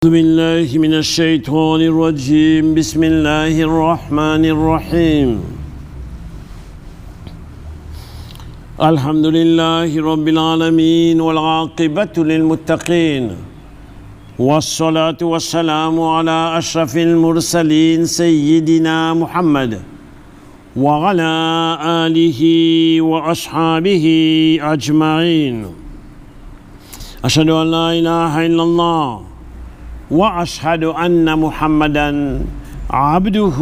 أعوذ بالله من الشيطان الرجيم بسم الله الرحمن الرحيم الحمد لله رب العالمين والعاقبة للمتقين والصلاة والسلام على أشرف المرسلين سيدنا محمد وعلى آله وأصحابه أجمعين أشهد أن لا إله إلا الله وأشهد أن محمدا عبده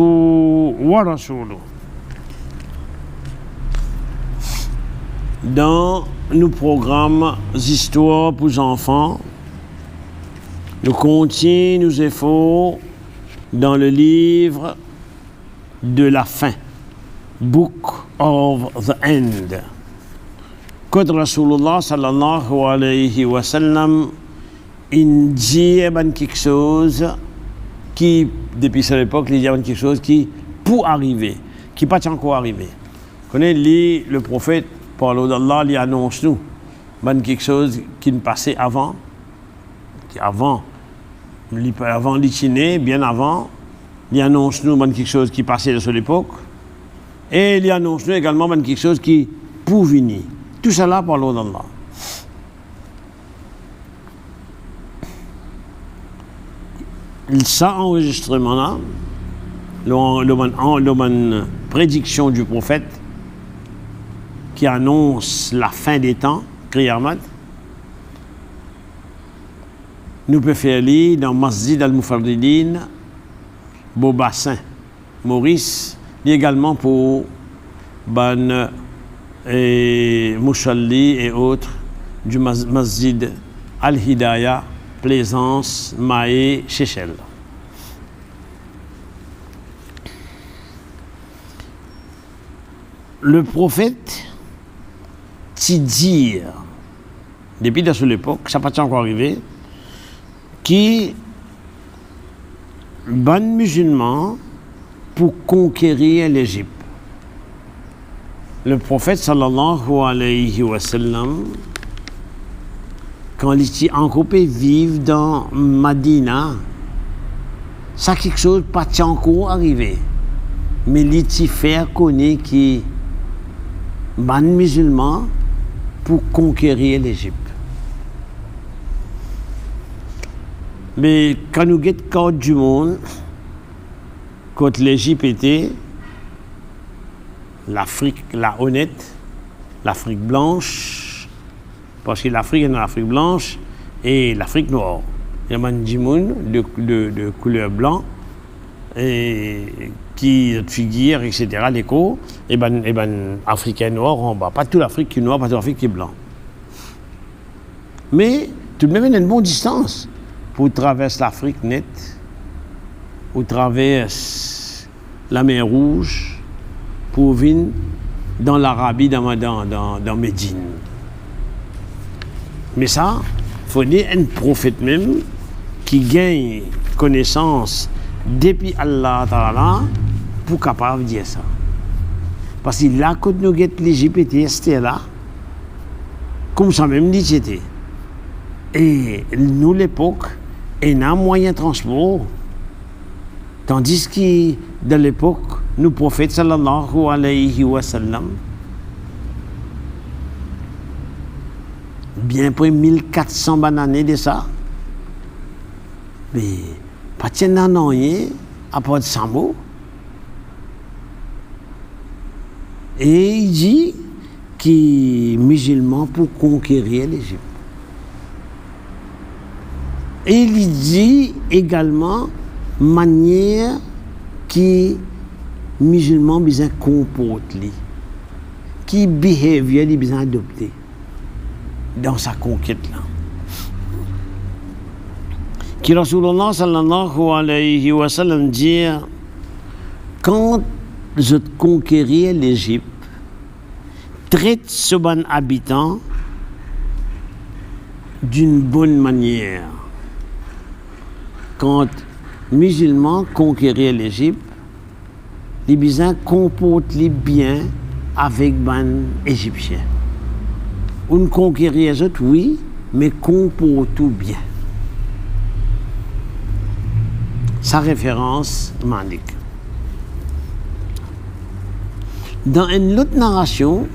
ورسوله. Dans nos programmes Histoires pour enfants, nous continuons nos efforts dans le livre de la fin, Book of the End. Quand Rasulullah sallallahu alayhi wa sallam il dit quelque chose qui, depuis cette époque, il dit quelque chose qui pour arriver, qui n'est pas encore arrivé. Vous connaissez, le prophète, par d'Allah, il annonce nous quelque chose qui ne passait avant, avant l'itiné, bien avant, il annonce nous quelque chose qui passait de cette époque, et il annonce nous également quelque chose qui pour venir. Tout cela par d'Allah. Ça enregistrement-là, la prédiction du prophète qui annonce la fin des temps, Qiyamah, nous pouvons faire lire dans Masjid al-Mufarridin, Beaubassin, Maurice, et également pour Ban et Mouchalli et autres du Masjid al-Hidayah, Plaisance, Maé, Chechel. Le prophète t'y dit, depuis de cette époque, ça n'a pas encore arrivé, qui ban musulman pour conquérir l'Égypte. Le prophète sallallahu alayhi wa sallam, quand il était encore vivre dans Madina, ça quelque chose pas encore arrivé. Mais il était faire connaître qui ban musulman pour conquérir l'Égypte. Mais quand nous guettons carte du monde, quand l'Égypte était l'Afrique, la honnête, l'Afrique blanche, parce que l'Afrique est dans l'Afrique blanche et l'Afrique noire. Il y a des gens de couleur blanc et qui figurent, etc. L'écho, et ben africain noir en bas. Pas toute l'Afrique qui est noire, pas toute l'Afrique qui est blanc. Mais tout de même, il y a une bonne distance pour traverser l'Afrique nette, ou traverser la mer Rouge, pour venir dans l'Arabie, dans Médine. Mais ça, il faut dire un prophète même qui gagne connaissance depuis Allah Ta'ala pour capable de dire ça. Parce que là, quand nous avons l'Égypte était là, comme ça même dit c'était. Et nous, l'époque, on a un moyen de transport. Tandis que dans l'époque, nous prophètes sallallahu alayhi wa sallam, bien près 1400 bananes de ça. Mais pas de nan rien à part de 100 mots. Et il dit qu'il est musulman pour conquérir l'Égypte. Et il dit également manière qui musulman besoin comporte, qui behavior il besoin adopter dans sa conquête là. Qui Rasulullah sallallahu alayhi wa sallam dit, quand je conquéris l'Égypte, traite ce bon habitant d'une bonne manière. Quand musulman conquérir l'Égypte, les besoin comportent bien avec les Égyptiens. On conquérir les autres, oui, mais comporte tout bien. sa référence m'indique. Dans une autre narration,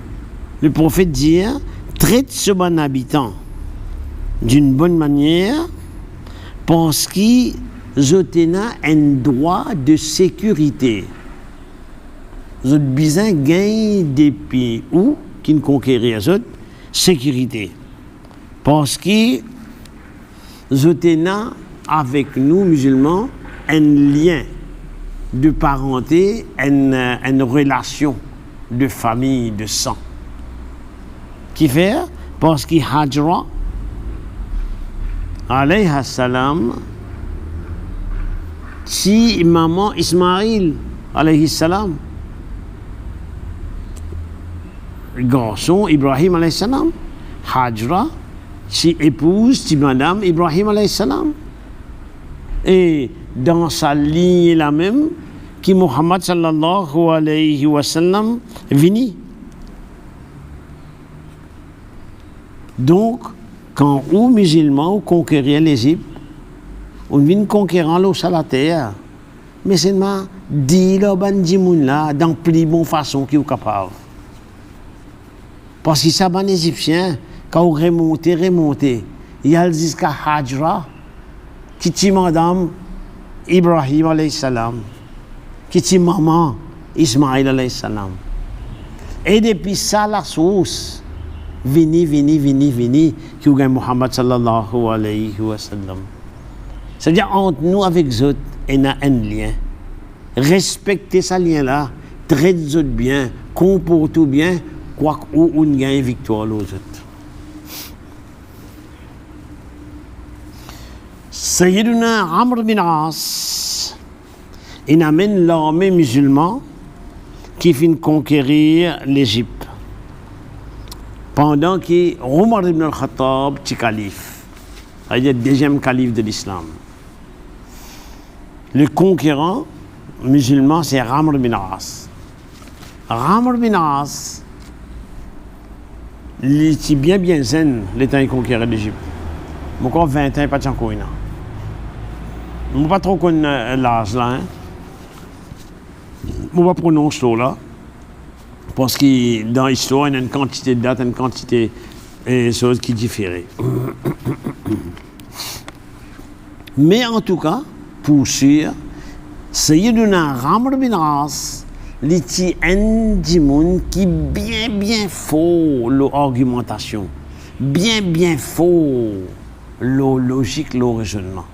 le prophète dit « Traite ce bon habitant d'une bonne manière parce qu'il a un droit de sécurité. » Vous avez besoin de gagner des pays où, qui ne conquérir les autres, sécurité. Parce que vous avez avec nous, musulmans, un lien de parenté, une relation de famille, de sang. Qui fait? Parce que Hajra, alayhi salam, si maman Ismaïl, alayhi salam, garçon Ibrahim alayhi salam, Hajra, si épouse, si madame Ibrahim alayhi salam. Et dans sa ligne la même, qui Muhammad sallallahu alayhi wa sallam vini. Donc, quand aux musulmans conquérir l'Égypte, on vient conquérir l'eau sur la terre, mais c'est ma dit le bandimoun là dans plus bonne façon qu'il est capable. Parce que ça ban égyptien quand on remonte, il y a jusqu'à Hajra qui dit madame Ibrahim alayhi salam, qui dit maman Ismaïl alayhi salam. Et depuis ça la source vini qui est Muhammad sallallahu alayhi wa sallam. C'est-à-dire entre nous avec eux, il y a un lien. Respectez ce lien-là, traitez les autres bien, comportez bien, quoi qu'on gagne victoire aux autres. Sayyiduna Amr bin As, il amène l'armée musulmane qui finit conquérir l'Égypte. Pendant que Omar ibn al-Khattab est calife, c'est-à-dire le deuxième calife de l'islam. Le conquérant musulman, c'est Amr bin As. Amr bin As, il est bien zen, le temps qu'il conquérait l'Égypte. J'ai encore 20 ans, pas de chancoïna. Je ne sais pas trop l'âge là. Je ne vais pas prononcer là. Parce que dans l'histoire, il y a une quantité de dates, une quantité de choses qui diffèrent. Mais en tout cas, pour sûr, Sayyiduna Amr bin As, il y a un dimoun qui bien faux l'argumentation, bien faux la logique, le raisonnement.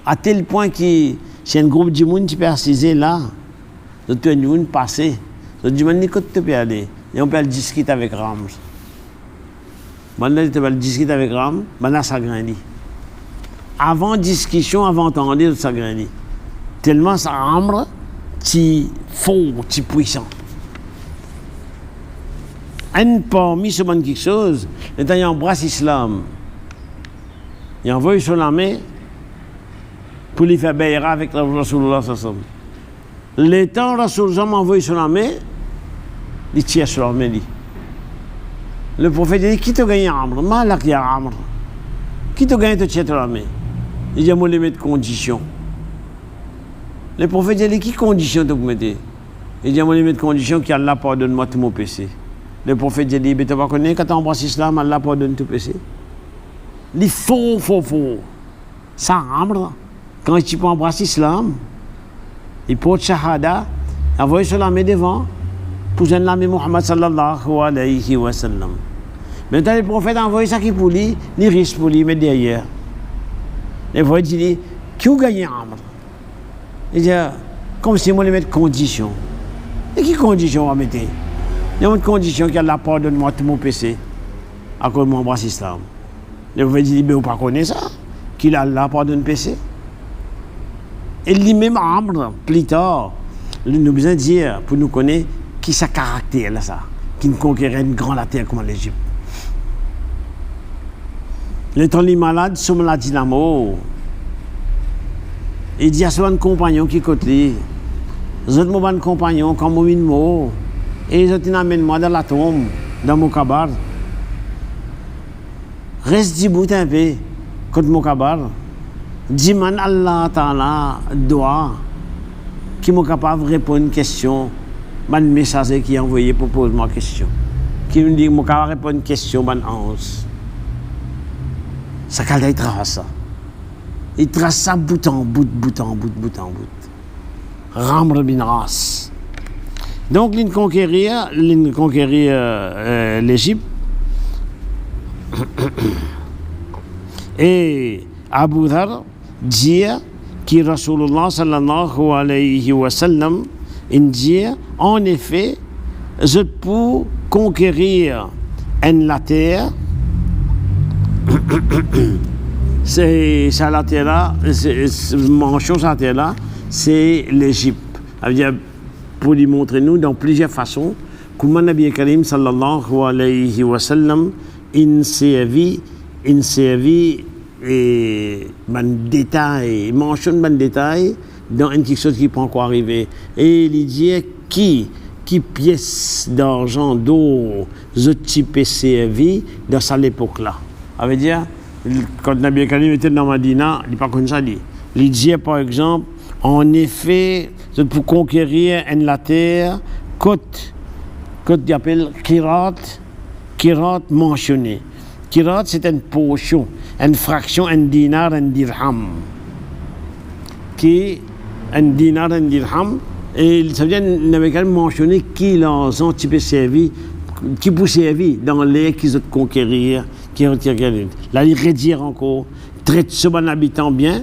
À tel point que c'est un groupe de dimoun qui persisait là, d'autres dimoun passé, d'autres dimoun n'y côté peut aller, et on peut discuter avec Ram. Maintenant, tu peux discuter avec Ram, maintenant ça grandit. Avant discussion, avant entendre, ça grandit. Tellement ça Amr, qui faux, qui puissant. Un parmi ce bon quelque chose, il embrasse l'islam. Il envoie sur l'armée pour lui faire bayra avec Rasulullah sallallahu. Le temps Rasulullah m'envoie sur l'armée, il tire sur l'armée. Le prophète dit, qui t'a gagné Amr? Malak ya Amr. Qui t'a gagné de tirer sur l'armée? Il dit, moi, les mettre conditions. Le prophète dit, qui conditions tu mettre? Il dit, moi, les mettre conditions qu'Allah pardonne-moi tout mon péché. Le prophète dit, tu vas connaître, quand tu embrasses l'islam, Allah pardonne tout péché. Il dit, faux. Ça Amr, quand tu peux embrasser l'islam, il porte shahada, envoie sur l'armée devant, pour l'armée Muhammad sallallahu alayhi wa sallam. Maintenant, le prophète a envoyé ça qui pour lui, il risque pour lui, mais derrière. Le prophète dit, qui a gagné Amr? Il dit, comme si moi je mettre condition. Et qui condition on va mettre? Il y a une condition qu'Allah pardonne-moi tout mon péché, à cause de mon embrasse l'islam. Le prophète dit, mais vous ne connaissez pas ça? Qu'il Allah pardonne le péché? Et lui-même Amr, plus tard, il nous a besoin de dire, pour nous connaître, qui sa caractère là, ça, qui nous conquérait une grande terre comme l'Égypte. Le temps les malades sont la dynamo. Il dit à son compagnon qui côté lui, les autres mon compagnon comme mon mot, et les autres amènent moi dans la tombe, dans mon cabar. Reste 10 bout un peu contre mon cabar. Dis man Allah Ta'ala doit qui m'est capable de répondre à une question, un messager qui est envoyé pour poser ma question. Qui me dit, je suis capable de répondre à une question, je ça qu'il trace ça. Il trace ça bout en bout. Ramr bin Ras. Donc, il conquérir l'Égypte. Et Abu Dhar dit que Rasulullah sallallahu alayhi wa sallam dit en effet, je peux conquérir la terre. C'est ça la terre là, mention sa terre là, c'est l'Égypte. Pour lui montrer nous dans plusieurs façons comment Nabi Karim sallallahu alayhi wa sallam il servi et détail, mentionne ban détail dans une quelque chose qui peut encore arriver. Et il dit qui pièce d'argent d'or je type servi dans cette époque-là. Ça veut dire, quand Nabi Karim était dans Madina, il n'est pas comme ça dit. Il dit par exemple, en effet, pour conquérir la terre, côte qu'il appelle Kirat mentionné. Kirat, c'est une portion, une fraction, un dinar, un dirham. Un dinar, un dirham, et ça veut dire qu'il n'avait qu'à mentionner qui l'argent qui peut servir dans l'air qu'ils ont conquérir, qui retirent. Là, il redire encore, traite ce bon habitant bien,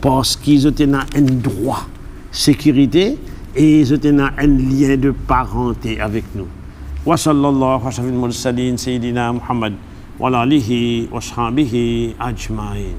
parce qu'ils ont un droit, sécurité, et ils ont un lien de parenté avec nous. Wa sallallahu wa sallam al-mursalin sayyidina Muhammad wa alihi wa sahbihi ajma'in.